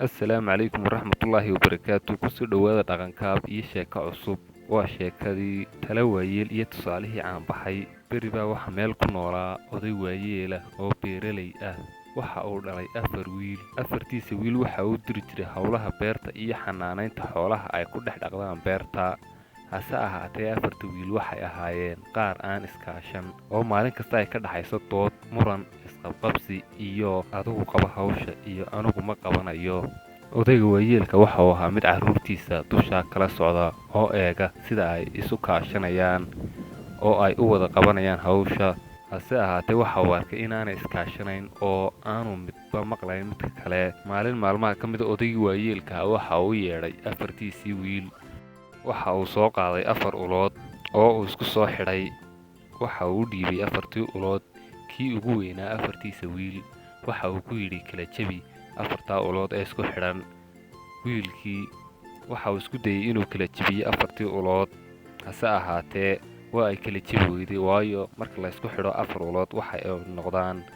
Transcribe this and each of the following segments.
Assalaamu calaykum waraxmatullaahi wabarakaatu. Kusoo dhawaada dhaqankaab iyo sheeko cusub. Waa sheekadii talo waayeel iyo tusaalihii caan baxay. Beri baa waxaa meel ku noolaa oday waayeela oo beeraley ah. Waxa uu dhalay 4 wiil. Afartiisa wiil waxa uu diri jiray howlaha beerta iyo xanaanaynta xoolaha ay ku dhex dhaqdaan beerta. Hase ahaatee 4 wiil waxay ahaayeen qaar aan iskaashan oo maalin kasta ay ka dhaxayso dood, muran, isqabqabsi iyo adigu qaba hawsha iyo anigu ma qabanayo. Odayga waayeelka waxa uu ahaa mid carruurtiisa dusha kala socda oo eega sida ay isu kaashanayaan oo ay u wada qabanayaan hawsha. Hase ahaatee waxa uu arkay inaanay iskaashanayn oo aanu midba maqlayn midka kale. Maalin maalmaha ka mid ah odaygii waayeelka waxa uu yeedhay 4tiisii wiil. Waxa uu soo qaaday 4 ulood oo uu isku soo xidhay. Waxa uu u dhiibay 4tii ulood kii ugu weynaa 4tiisa wiil. Waxa uu ku yidhi kala jabi 4taa ulood ee isku xidhan. Wiilkii waxa uu isku dayay inuu kala jabiyo 4tii ulood. Hase ahaatee waa ay kala jabi weyday, waayo marka la isku xidho 4 ulood waxa ay noqdaan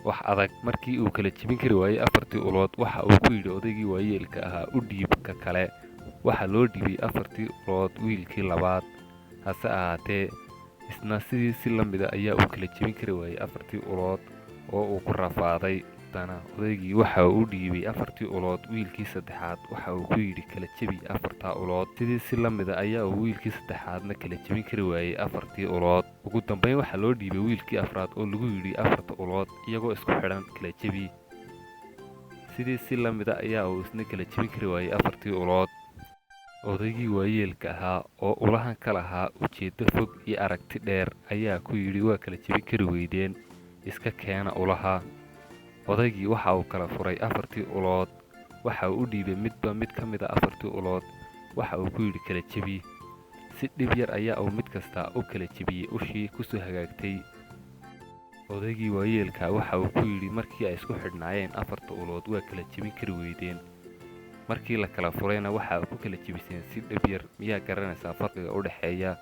wax adag. Markii uu kala jabin kari waayay 4tii ulood waxa uu ku yidhi odaygii waayeelka ahaa u dhiib ka kale. Waxa loo dhiibay 4tii ulood wiilkii labaad. Hase ahaatee isna sidii si la mid ah ayaa uu kala jabin kari waayay 4tii ulood oo uu ku rafaaday. Haddana odaygii waxa uu u dhiibay 4tii ulood wiilkii saddexaad. Waxa uu ku yidhi kala jabi 4taa ulood. Sidii si la mid ah ayaa uu wiilkii saddexaadna kala jabin kari waayay 4tii ulood. Ugu dambeyn waxa loo dhiibay wiilkii afraad oo lagu yidhi 4ta ulood iyagoo isku xidhan kala jabi. Sidii si la mid ah ayaa uu isna kala jabin kari waayay 4tii ulood. Odaygii waayeelka ahaa oo ulahan ka lahaa ujeeddo fog iyo aragti dheer ayaa ku yidhi waa kala jabin kari weydeen, iska keena ulaha. Odaygii waxa uu kala furay 4tii ulood. Waxa uu u dhiibay midba mid ka mid ah 4tii ulood. Waxa uu ku yidhi kala jabi. Si dhib yar ayaa uu mid kasta u kala jabiyey ushii kusoo hagaagtay. Odaygii waayeelka waxa uu ku yidhi markii ay isku xidhnaayeen 4ta ulood waa kala jabin kari weydeen. Markii la kala furayna waxa ku kala jabiseen si dhib yar. Miyaa garanaysaa farqiga u dhexeeya?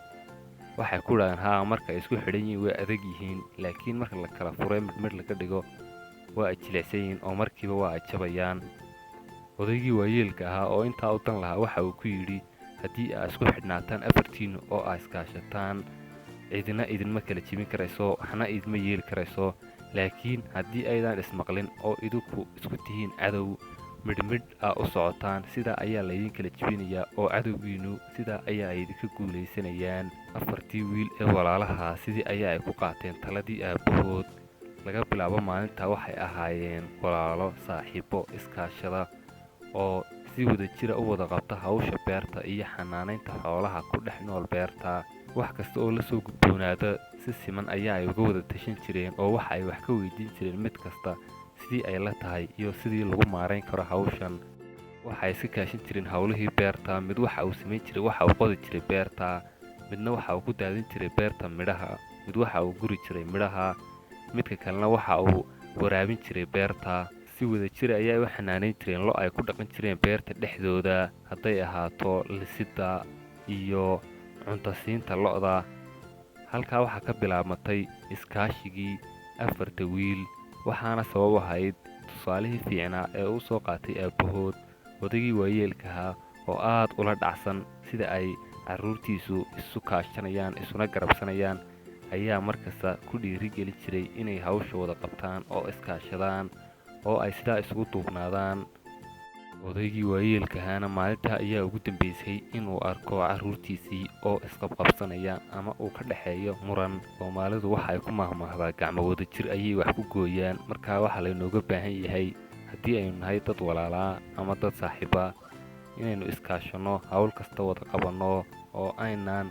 Waxay ku dhahaan haa, marka ay isku xidhan yihiin way adag yihiin, laakiin marka la kala furay mid laga dhigo waa ay jilicsan yihiin oo markiiba waa ay jabayaan. Odaygii waayeelka ahaa oo intaa u dan lahaa waxa uu ku yidhi haddii aad isku xidhnaataan 4tiinnu oo aad iskaashataan cidina idinma kala jabin karayso, waxna idinma yeeli karayso. Laakiin haddii aydaan ismaqlin oo idinku isku tihiin cadow, midh u socotaan, sidaa ayaa laydin kala jabinayaa oo cadowgiinnu sidaa ayaa ay idinka guulaysanayaan. 4tii wiil ee walaalaha sidii ayaa ay ku qaateen taladii aabbahood. Laga bilaabo maalintaa waxay ahaayeen walaalo, saaxiibo, iskaashada oo si wada jira u wada qabta hawsha beerta iyo xanaanaynta xoolaha ku dhex nool beerta. Wax kasta oo la soo gudboonaada si siman ayaa ay uga wada tashan jireen oo waxa ay wax ka weydiin jireen mid kasta sidii ay la tahay iyo sidii lagu maarayn karo hawshan. Waxay iska kaashan jireen howlihii beerta. Mid waxa uu samayn jiray waxa uu qodi jiray beerta, midna waxa uu ku daadin jiray beerta midhaha, mid waxa uu guri jiray midhaha, midka kalena waxa uu waraabin jiray beerta. Si wada jir ayay u xanaanayn jireen lo ay ku dhaqan jireen beerta dhexdooda, hadday ahaato lisidda iyo cunto siinta lo'da. Halkaa waxaa ka bilaabmatay iskaashigii 4ta wiil, waxaana sabab ahayd tusaalihii fiicnaa ee uu soo qaatay aabbahood. Odaygii waayeelka ahaa oo aad ula dhacsan sida ay carruurtiisu isu kaashanayaan isuna garabsanayaan ayaa markasta ku dhiirigelin jiray inay hawsha wada qabtaan oo iskaashadaan oo ay sidaa isugu duubnaadaan. Odaygii waayeelka ahaana maalintaa ayaa ugu dambeysay inuu arko carruurtiisii oo isqabqabsanaya ama uu ka dhexeeyo muran. Soomaalidu waxa ay ku mahmaahdaa gacmo wada jir ayay wax ku gooyaan. Markaa waxaa laynooga baahan yahay haddii aynu nahay dad walaalaa ama dad saaxiiba inaynu iskaashanno, hawl kasta wada qabanno oo aynaan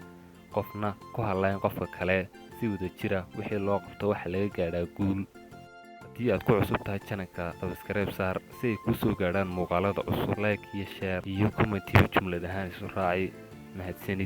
qofna ku hadlayn qofka kale. Si wada jira wixii loo qabto waxa laga gaadhaa guul. Haddii aad ku cusub tahay channelka, subscribe saar si ay kuu soo gaadhaan muuqaalada cusub. Like iyo share iyo comment jumlad ahaan isu raaci. Mahadsanid.